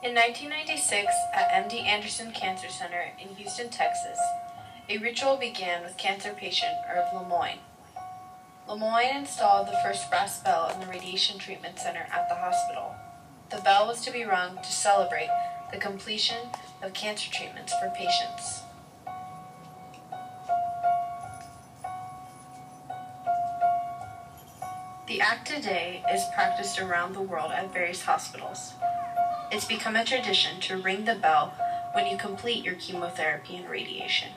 In 1996, at MD Anderson Cancer Center in Houston, Texas, a ritual began with cancer patient Herb Lemoyne. Lemoyne installed the first brass bell in the radiation treatment center at the hospital. The bell was to be rung to celebrate the completion of cancer treatments for patients. The act today is practiced around the world at various hospitals. It's become a tradition to ring the bell when you complete your chemotherapy and radiation.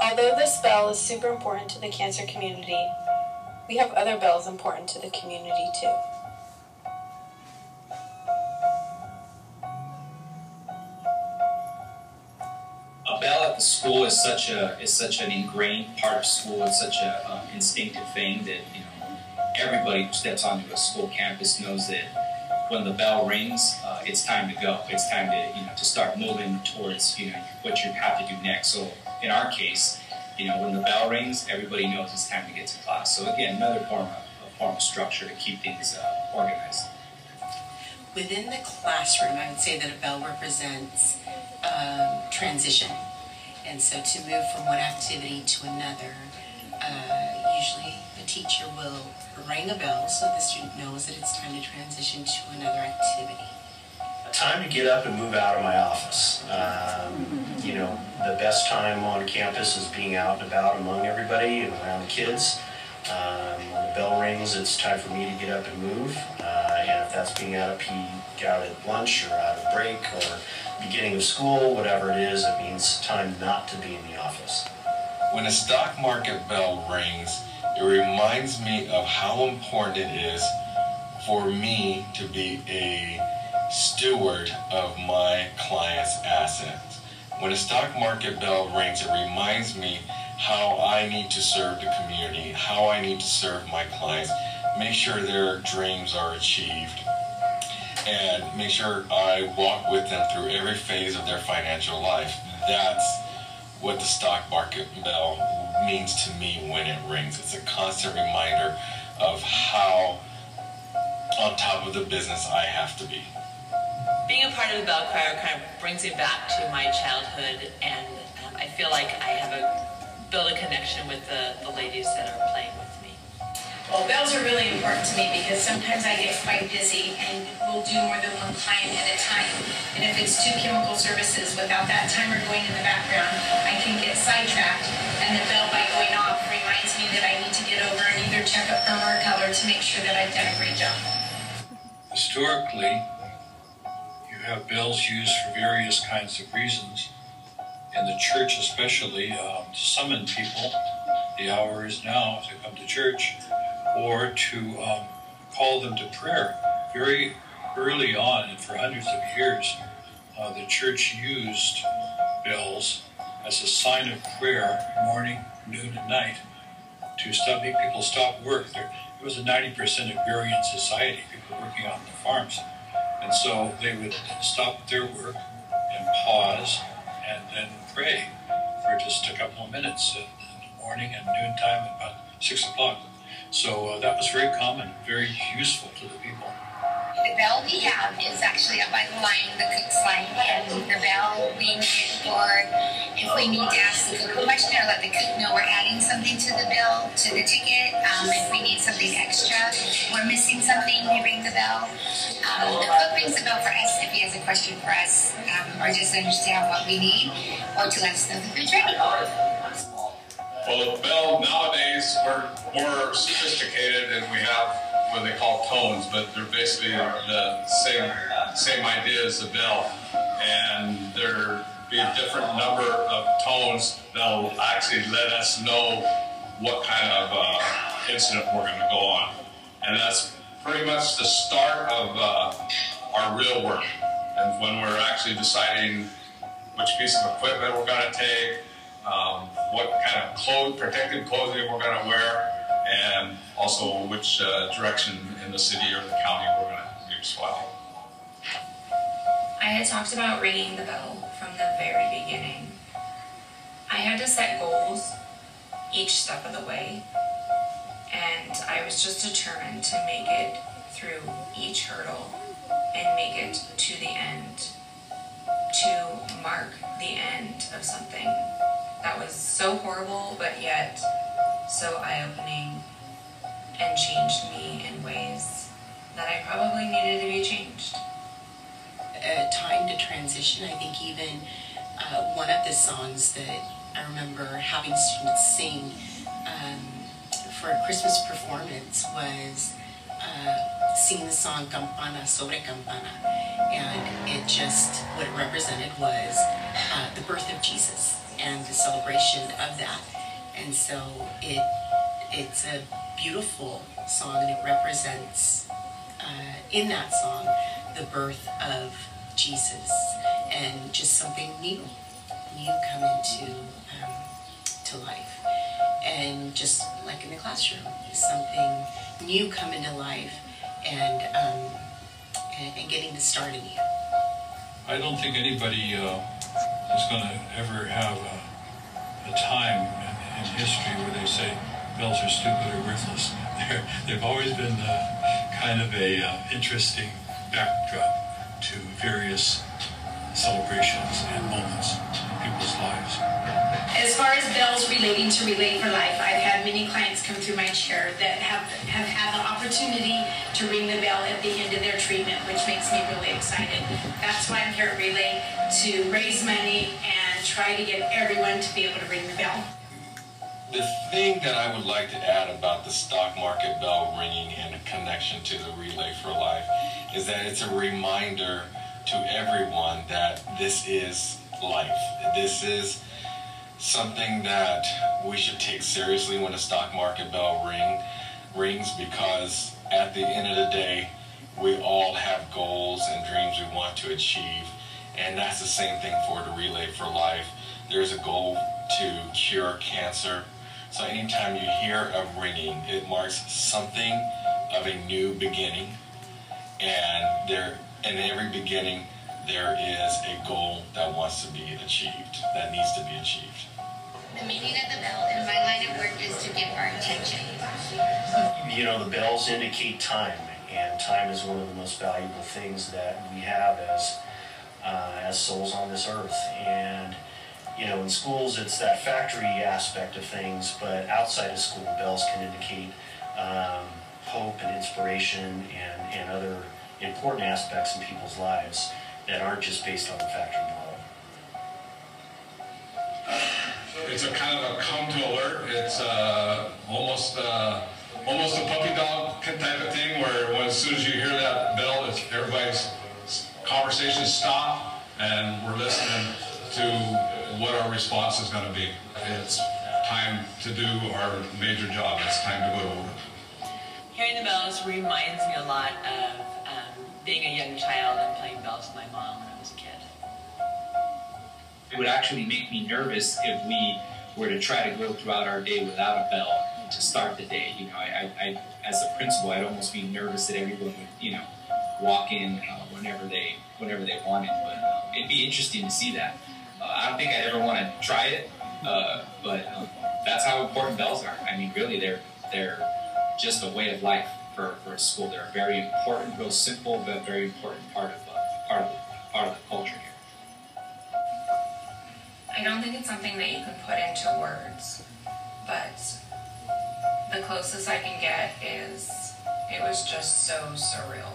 Although this bell is super important to the cancer community, we have other bells important to the community too. A bell at the school is such an ingrained part of school. It's such a instinctive thing that everybody who steps onto a school campus knows that when the bell rings, it's time to go. It's time to start moving towards what you have to do next. So in our case, when the bell rings, everybody knows it's time to get to class. So again, another form of structure to keep things organized. Within the classroom, I would say that a bell represents transition. And so to move from one activity to another, usually the teacher will ring a bell so the student knows that it's time to transition to another activity. Time to get up and move out of my office. The best time on campus is being out and about among everybody and around the kids. When the bell rings, it's time for me to get up and move. And if that's being out at lunch or out of break or beginning of school, whatever it is, it means time not to be in the office. When a stock market bell rings, it reminds me of how important it is for me to be a steward of my client's assets. When a stock market bell rings, it reminds me how I need to serve the community, how I need to serve my clients, make sure their dreams are achieved, and make sure I walk with them through every phase of their financial life. That's what the stock market bell means to me when it rings. It's a constant reminder of how on top of the business I have to be. Being a part of the bell choir kind of brings me back to my childhood, and I feel like I have built a connection with the ladies that are playing with me. Well, bells are really important to me because sometimes I get quite busy and we'll do more than one client at a time. And if it's 2 chemical services without that timer going in the background, I can get sidetracked, and the bell by going off reminds me that I need to get over and either check a perm or a color to make sure that I've done a great job. Historically, you have bells used for various kinds of reasons. In the church especially, to summon people, the hour is now to come to church, or to call them to prayer. Very early on, and for hundreds of years, the church used bells as a sign of prayer morning, noon, and night to make people stop work. It was a 90% agrarian society, people working out in the farms. And so they would stop their work and pause and then pray for just a couple of minutes in the morning and noontime at about 6 o'clock. So that was very common, very useful to the people. The bell we have is actually up by the line, the cook's line, and the bell being used for if we need to ask the cook a question or let the cook know we're adding something to the bill, to the ticket. If we need something extra, we're missing something, we ring the bell. The cook rings the bell for us if he has a question for us, or just understand what we need, or to let us know the food's ready. Well, the bell nowadays, we're more sophisticated and we have what they call tones, but they're basically the same idea as the bell. And there'll be a different number of tones that'll actually let us know what kind of incident we're going to go on. And that's pretty much the start of our real work. And when we're actually deciding which piece of equipment we're going to take, what kind of protective clothing we're going to wear, and also which direction in the city or the county we're going to use swatting. I had talked about ringing the bell from the very beginning. I had to set goals each step of the way, I was just determined to make it through each hurdle and make it to the end, to mark the end of something that was so horrible but yet so eye-opening and changed me in ways that I probably needed to be changed. A time to transition. I think even one of the songs that I remember having students sing for a Christmas performance was singing the song Campana sobre Campana, and it just, what it represented was the birth of Jesus and the celebration of that. And so it's a beautiful song, and it represents in that song the birth of Jesus and just something new come into to life. And just like in the classroom, something new come into life and getting to start anew. I don't think anybody is going to ever have a time in history where they say bells are stupid or worthless. They've always been kind of a interesting backdrop to various celebrations and moments in people's lives. As far as bells relating to Relate for Life, I've had many clients come through my chair that have had the opportunity to ring the bell at the end of their treatment, which makes me really excited. That's why I'm here at Relate, to raise money and try to get everyone to be able to ring the bell. The thing that I would like to add about the stock market bell ringing in connection to the Relay for Life is that it's a reminder to everyone that this is life. This is something that we should take seriously when the stock market bell rings, because at the end of the day, we all have goals and dreams we want to achieve, and that's the same thing for the Relay for Life. There's a goal to cure cancer. So anytime you hear a ringing, it marks something of a new beginning, and in every beginning there is a goal that wants to be achieved, that needs to be achieved. The meaning of the bell in my line of work is to get our attention. You know, the bells indicate time, and time is one of the most valuable things that we have as souls on this earth. And you know, in schools, it's that factory aspect of things, but outside of school, bells can indicate hope and inspiration and other important aspects in people's lives that aren't just based on the factory model. It's a kind of a come to alert. It's almost a puppy dog type of thing, where as soon as you hear that bell, everybody's conversations stop, and we're listening to what our response is going to be. It's time to do our major job. It's time to go to work. Hearing the bells reminds me a lot of being a young child and playing bells with my mom when I was a kid. It would actually make me nervous if we were to try to go throughout our day without a bell to start the day. You know, I as a principal, I'd almost be nervous that everyone would, you know, walk in whenever they wanted. But it'd be interesting to see that. I don't think I'd ever want to try it, but that's how important bells are. I mean, really, they're just a way of life for a school. They're a very important, real simple, but very important part of the culture here. I don't think it's something that you can put into words, but the closest I can get is it was just so surreal.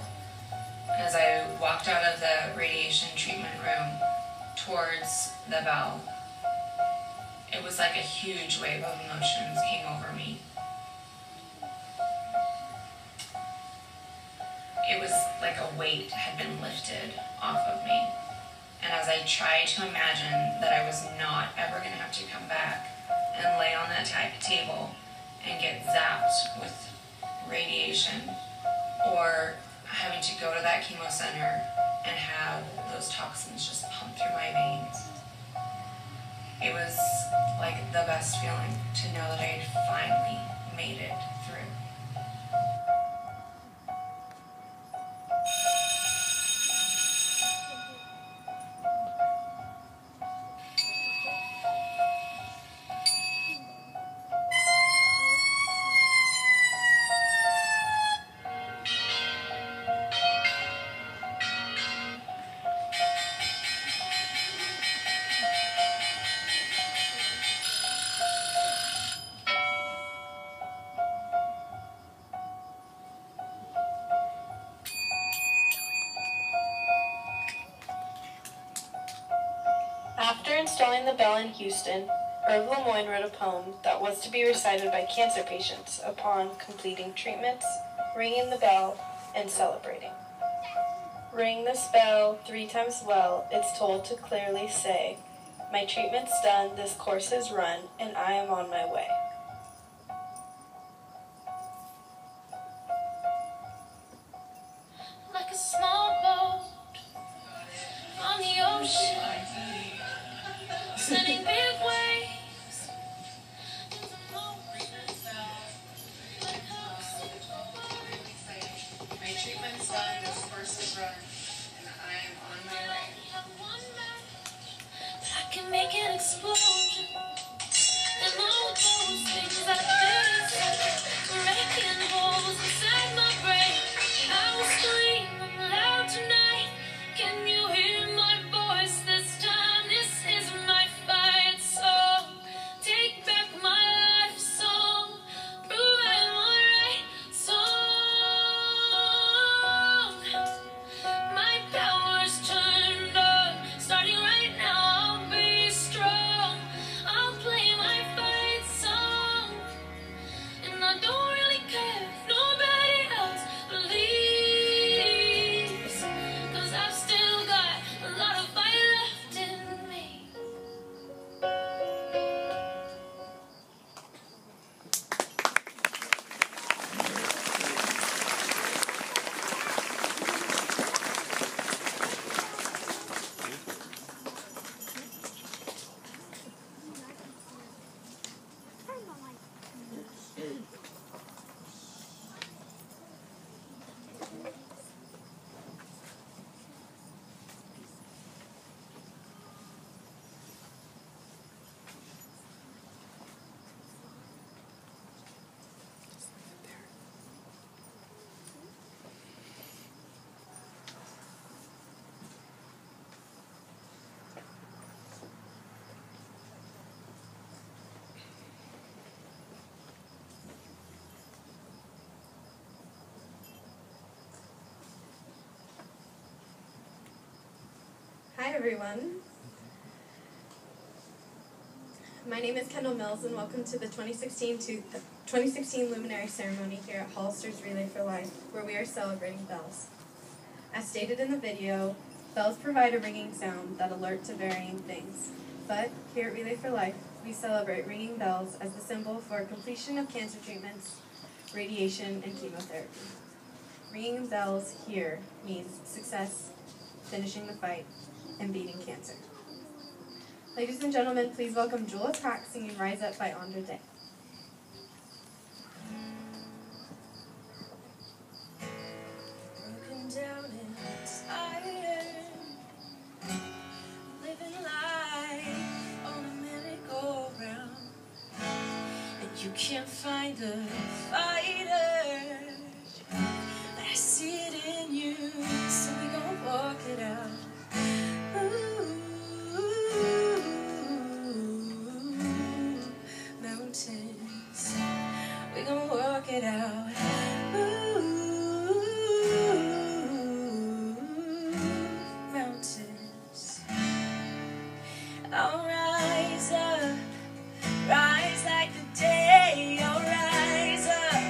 As I walked out of the radiation treatment room towards the bell, it was like a huge wave of emotions came over me. It was like a weight had been lifted off of me. And as I tried to imagine that I was not ever going to have to come back and lay on that table and get zapped with radiation, or having to go to that chemo center and have those toxins just pump through my veins, it was like the best feeling to know that I had finally made it through. installing the bell in Houston, Irv Lemoyne wrote a poem that was to be recited by cancer patients upon completing treatments, ringing the bell, and celebrating. Ring this bell 3 times well, it's told to clearly say, my treatment's done, this course is run, and I am on my way. Like a small boat on the ocean, sending big waves. My treatment's done, this course is run, and I am on my way. I can make an explosion, and all those things I did, wrecking holes inside my brain. I will scream loud tonight. Can you hear my voice this time? This is my fight song. Take back my life song. Rewrite my right song. My power's turned on. Starting right now, I'll be strong. I'll play my fight song. And I don't really care if nobody else believes. 'Cause I've still got a lot of fight left in me. Hi everyone. My name is Kendall Mills and welcome to the 2016 Luminary Ceremony here at Hollister's Relay for Life, where we are celebrating bells. As stated in the video, bells provide a ringing sound that alert to varying things. But here at Relay for Life, we celebrate ringing bells as the symbol for completion of cancer treatments, radiation, and chemotherapy. Ringing bells here means success, finishing the fight, and beating cancer. Ladies and gentlemen, please welcome Jewel Attack singing Rise Up by Andre Day. Broken down and tired, living life on a merry-go-round, and you can't find the fighter, but I see it in you, so we gon' walk it out. Mountains, we gon' work it out. Mountains, I'll rise up, rise like the day. I'll rise up,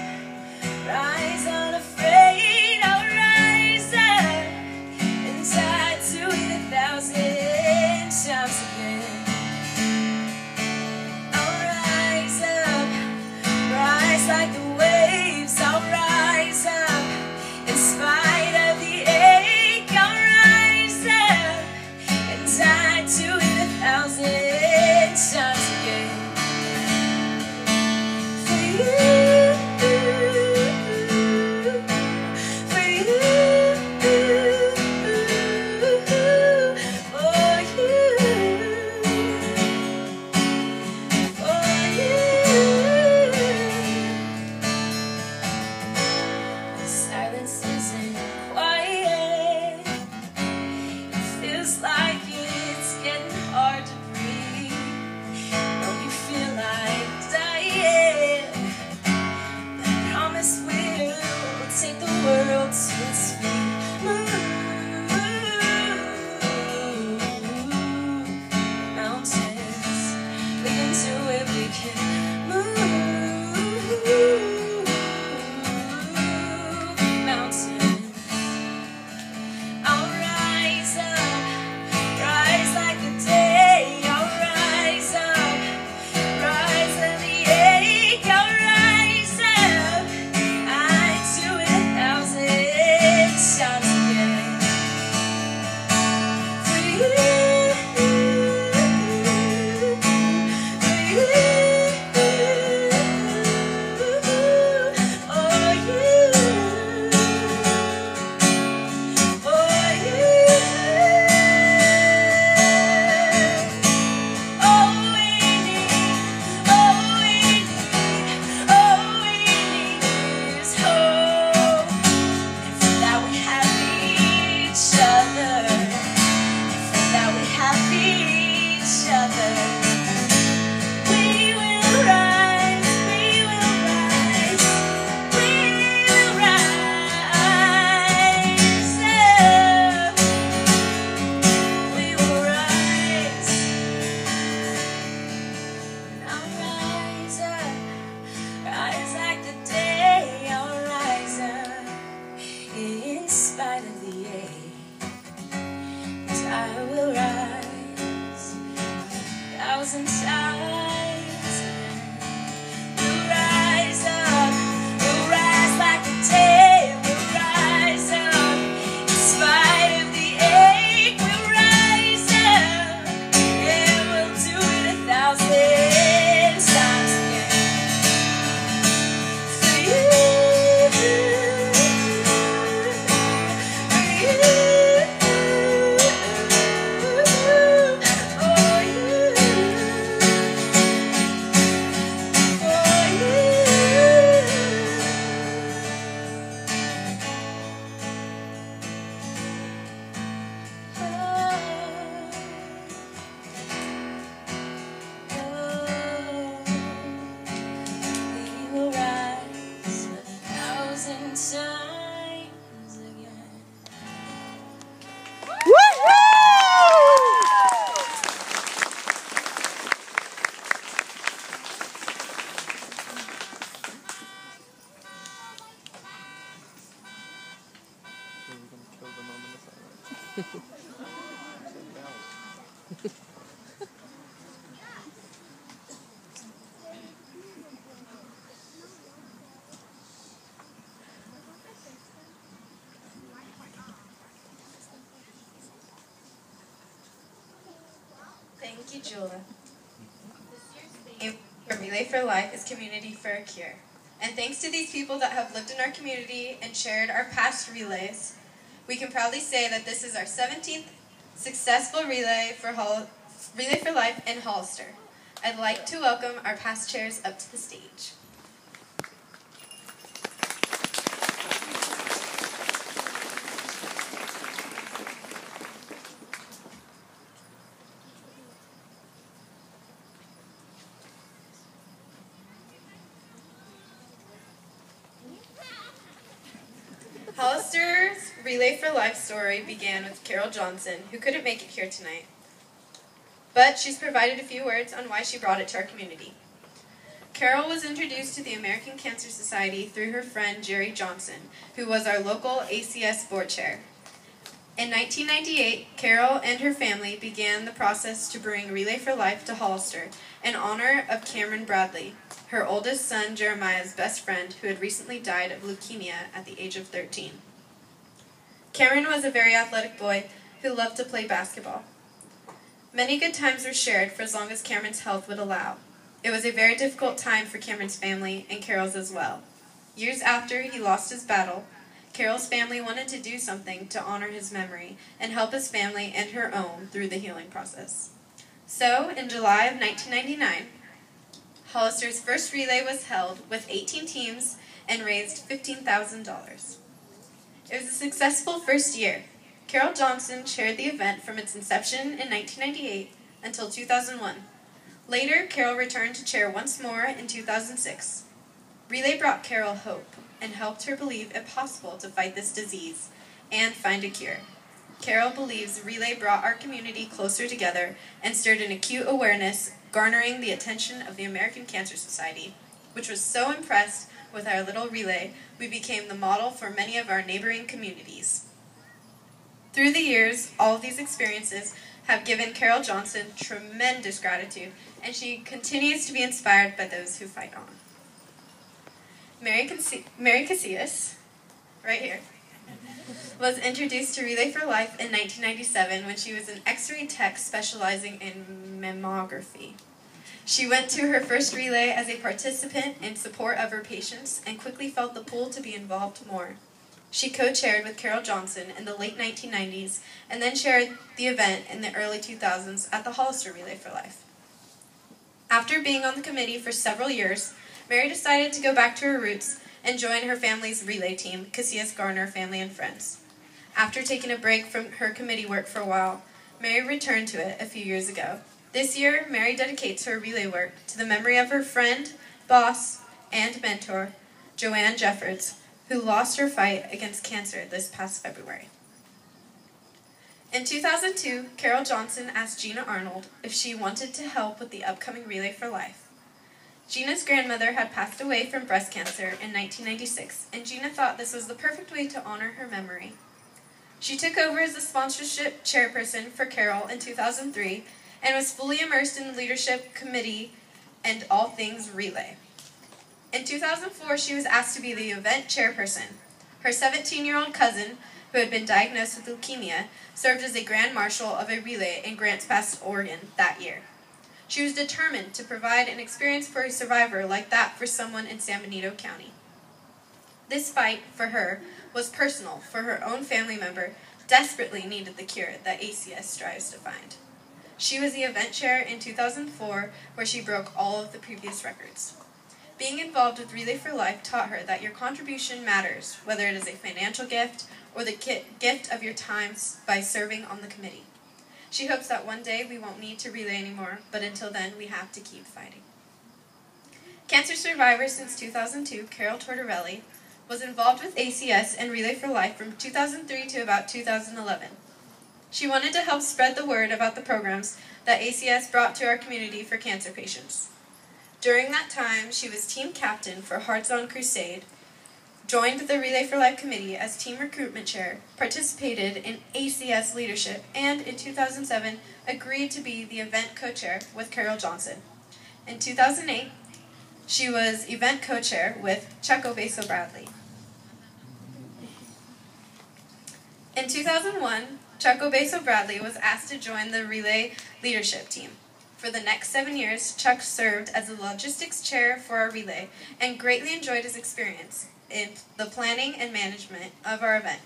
Thank you, Julia. This year's theme for Relay for Life is Community for a Cure. And thanks to these people that have lived in our community and shared our past relays, we can proudly say that this is our 17th successful Relay for Life in Hollister. I'd like to welcome our past chairs up to the stage. Hollister's Relay for Life story began with Carol Johnson, who couldn't make it here tonight. But she's provided a few words on why she brought it to our community. Carol was introduced to the American Cancer Society through her friend Jerry Johnson, who was our local ACS board chair. In 1998, Carol and her family began the process to bring Relay for Life to Hollister in honor of Cameron Bradley, her oldest son Jeremiah's best friend, who had recently died of leukemia at the age of 13. Cameron was a very athletic boy who loved to play basketball. Many good times were shared for as long as Cameron's health would allow. It was a very difficult time for Cameron's family and Carol's as well. Years after he lost his battle, Carol's family wanted to do something to honor his memory and help his family and her own through the healing process. So, in July of 1999, Hollister's first relay was held with 18 teams and raised $15,000. It was a successful first year. Carol Johnson chaired the event from its inception in 1998 until 2001. Later, Carol returned to chair once more in 2006. Relay brought Carol hope and helped her believe it possible to fight this disease and find a cure. Carol believes Relay brought our community closer together and stirred an acute awareness, garnering the attention of the American Cancer Society, which was so impressed with our little relay, we became the model for many of our neighboring communities. Through the years, all of these experiences have given Carol Johnson tremendous gratitude, and she continues to be inspired by those who fight on. Mary Casillas, right here, was introduced to Relay for Life in 1997 when she was an X-ray tech specializing in mammography. She went to her first relay as a participant in support of her patients and quickly felt the pull to be involved more. She co-chaired with Carol Johnson in the late 1990s and then chaired the event in the early 2000s at the Hollister Relay for Life. After being on the committee for several years, Mary decided to go back to her roots and join her family's relay team, Casillas Garner Family and Friends. After taking a break from her committee work for a while, Mary returned to it a few years ago. This year, Mary dedicates her relay work to the memory of her friend, boss, and mentor, Joanne Jeffords, who lost her fight against cancer this past February. In 2002, Carol Johnson asked Gina Arnold if she wanted to help with the upcoming Relay for Life. Gina's grandmother had passed away from breast cancer in 1996, and Gina thought this was the perfect way to honor her memory. She took over as the sponsorship chairperson for Carol in 2003 and was fully immersed in the leadership committee and all things relay. In 2004, she was asked to be the event chairperson. Her 17-year-old cousin, who had been diagnosed with leukemia, served as a grand marshal of a relay in Grants Pass, Oregon that year. She was determined to provide an experience for a survivor like that for someone in San Benito County. This fight, for her, was personal, for her own family member desperately needed the cure that ACS strives to find. She was the event chair in 2004, where she broke all of the previous records. Being involved with Relay for Life taught her that your contribution matters, whether it is a financial gift or the gift of your time by serving on the committee. She hopes that one day we won't need to relay anymore, but until then, we have to keep fighting. Cancer survivor since 2002, Carol Tortorelli, was involved with ACS and Relay for Life from 2003 to about 2011. She wanted to help spread the word about the programs that ACS brought to our community for cancer patients. During that time, she was team captain for Hearts on Crusade, joined the Relay for Life committee as team recruitment chair, participated in ACS leadership, and in 2007 agreed to be the event co-chair with Carol Johnson. In 2008, she was event co-chair with Chuck Obeso Bradley. In 2001, Chuck Obeso Bradley was asked to join the Relay leadership team. For the next 7 years, Chuck served as the logistics chair for our relay and greatly enjoyed his experience in the planning and management of our event.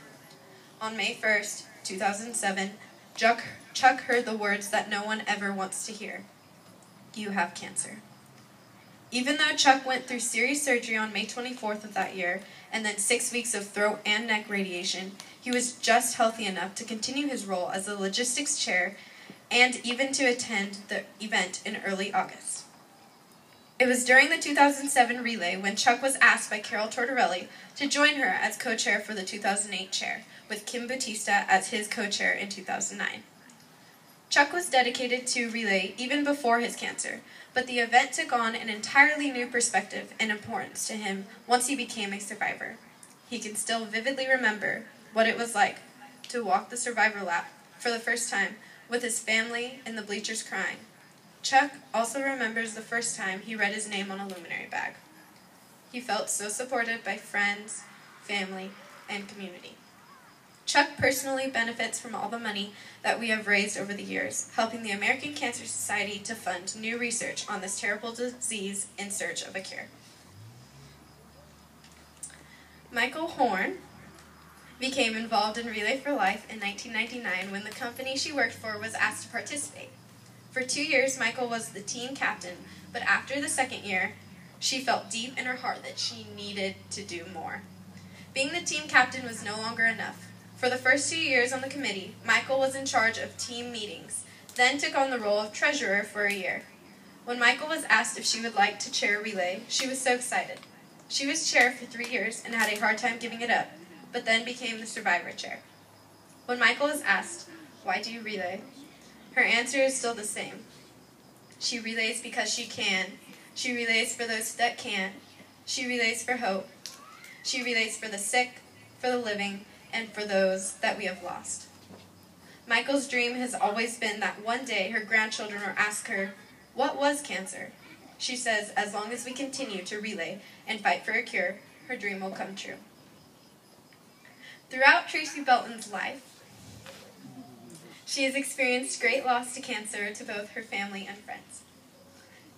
On May 1st, 2007, Chuck heard the words that no one ever wants to hear. You have cancer. Even though Chuck went through serious surgery on May 24th of that year, and then 6 weeks of throat and neck radiation, he was just healthy enough to continue his role as the logistics chair and even to attend the event in early August. It was during the 2007 relay when Chuck was asked by Carol Tortorelli to join her as co-chair for the 2008 chair, with Kim Bautista as his co-chair in 2009. Chuck was dedicated to relay even before his cancer, but the event took on an entirely new perspective and importance to him once he became a survivor. He can still vividly remember what it was like to walk the survivor lap for the first time with his family in the bleachers crying. Chuck also remembers the first time he read his name on a luminary bag. He felt so supported by friends, family, and community. Chuck personally benefits from all the money that we have raised over the years, helping the American Cancer Society to fund new research on this terrible disease in search of a cure. Michael Horn became involved in Relay for Life in 1999 when the company she worked for was asked to participate. For 2 years, Michael was the team captain, but after the second year, she felt deep in her heart that she needed to do more. Being the team captain was no longer enough. For the first 2 years on the committee, Michael was in charge of team meetings, then took on the role of treasurer for a year. When Michael was asked if she would like to chair Relay, she was so excited. She was chair for 3 years and had a hard time giving it up, but then became the survivor chair. When Michael was asked, "Why do you relay?" her answer is still the same. She relays because she can. She relays for those that can't. She relays for hope. She relays for the sick, for the living, and for those that we have lost. Michael's dream has always been that one day her grandchildren will ask her, "What was cancer?" She says, as long as we continue to relay and fight for a cure, her dream will come true. Throughout Tracy Belton's life, she has experienced great loss to cancer to both her family and friends.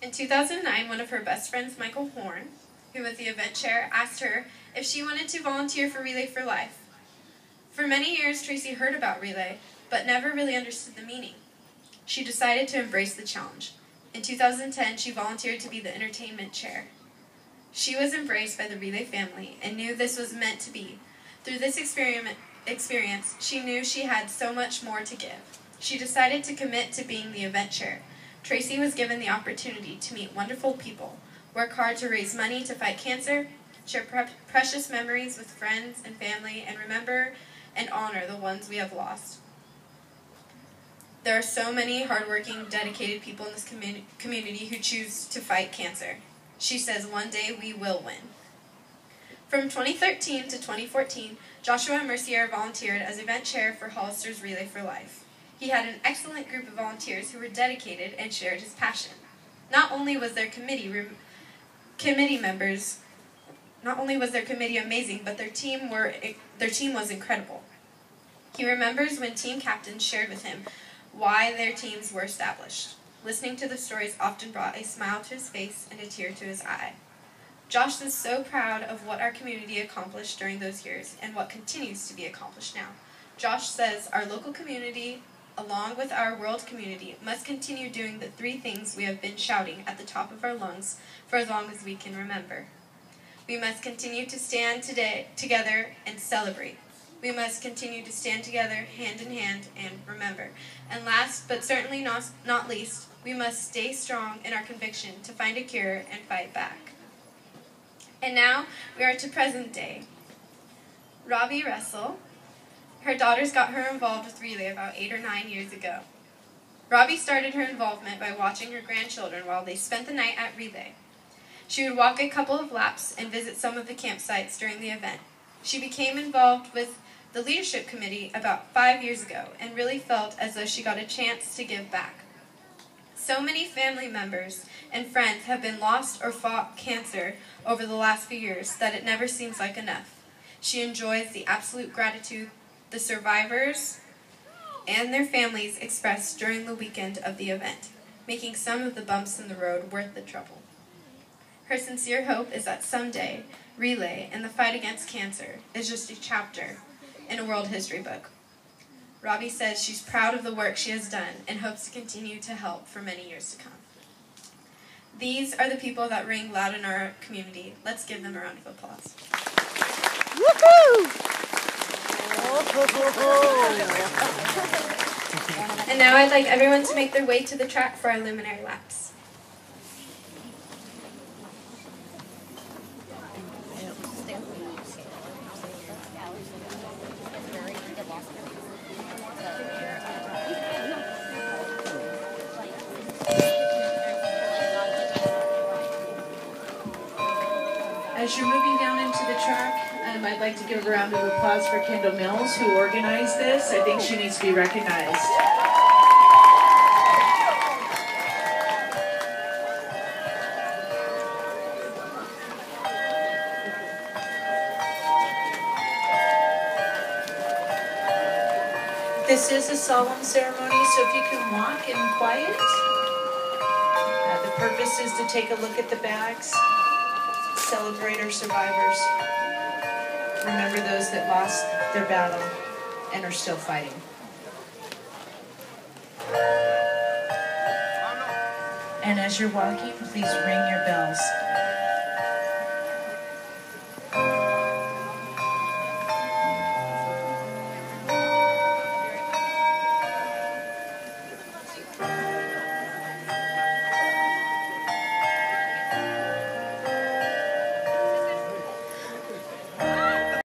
In 2009, one of her best friends, Michael Horn, who was the event chair, asked her if she wanted to volunteer for Relay for Life. For many years, Tracy heard about Relay, but never really understood the meaning. She decided to embrace the challenge. In 2010, she volunteered to be the entertainment chair. She was embraced by the Relay family and knew this was meant to be. Through this experience, she knew she had so much more to give. She decided to commit to being the event chair. Tracy was given the opportunity to meet wonderful people, work hard to raise money to fight cancer, share precious memories with friends and family, and remember and honor the ones we have lost. There are so many hardworking, dedicated people in this community who choose to fight cancer. She says one day we will win. From 2013 to 2014, Joshua Mercier volunteered as event chair for Hollister's Relay for Life. He had an excellent group of volunteers who were dedicated and shared his passion. Not only was their committee amazing, but their team was incredible. He remembers when team captains shared with him why their teams were established. Listening to the stories often brought a smile to his face and a tear to his eye. Josh is so proud of what our community accomplished during those years and what continues to be accomplished now. Josh says our local community, along with our world community, must continue doing the 3 things we have been shouting at the top of our lungs for as long as we can remember. We must continue to stand together and celebrate. We must continue to stand together, hand in hand, and remember. And last, but certainly not least, we must stay strong in our conviction to find a cure and fight back. And now, we are to present day. Robbie Russell, her daughters got her involved with Relay about 8 or 9 years ago. Robbie started her involvement by watching her grandchildren while they spent the night at Relay. She would walk a couple of laps and visit some of the campsites during the event. She became involved with the leadership committee about 5 years ago and really felt as though she got a chance to give back. So many family members and friends have been lost or fought cancer over the last few years that it never seems like enough. She enjoys the absolute gratitude the survivors and their families expressed during the weekend of the event, making some of the bumps in the road worth the trouble. Her sincere hope is that someday, Relay and the fight against cancer is just a chapter in a world history book. Robbie says she's proud of the work she has done and hopes to continue to help for many years to come. These are the people that ring loud in our community. Let's give them a round of applause. Woohoo! And now I'd like everyone to make their way to the track for our luminary laps. As you're moving down into the track, I'd like to give a round of applause for Kendall Mills, who organized this. I think she needs to be recognized. This is a solemn ceremony, so if you can walk in quiet. The purpose is to take a look at the bags. Celebrate our survivors. Remember those that lost their battle and are still fighting. And as you're walking, please ring your bells.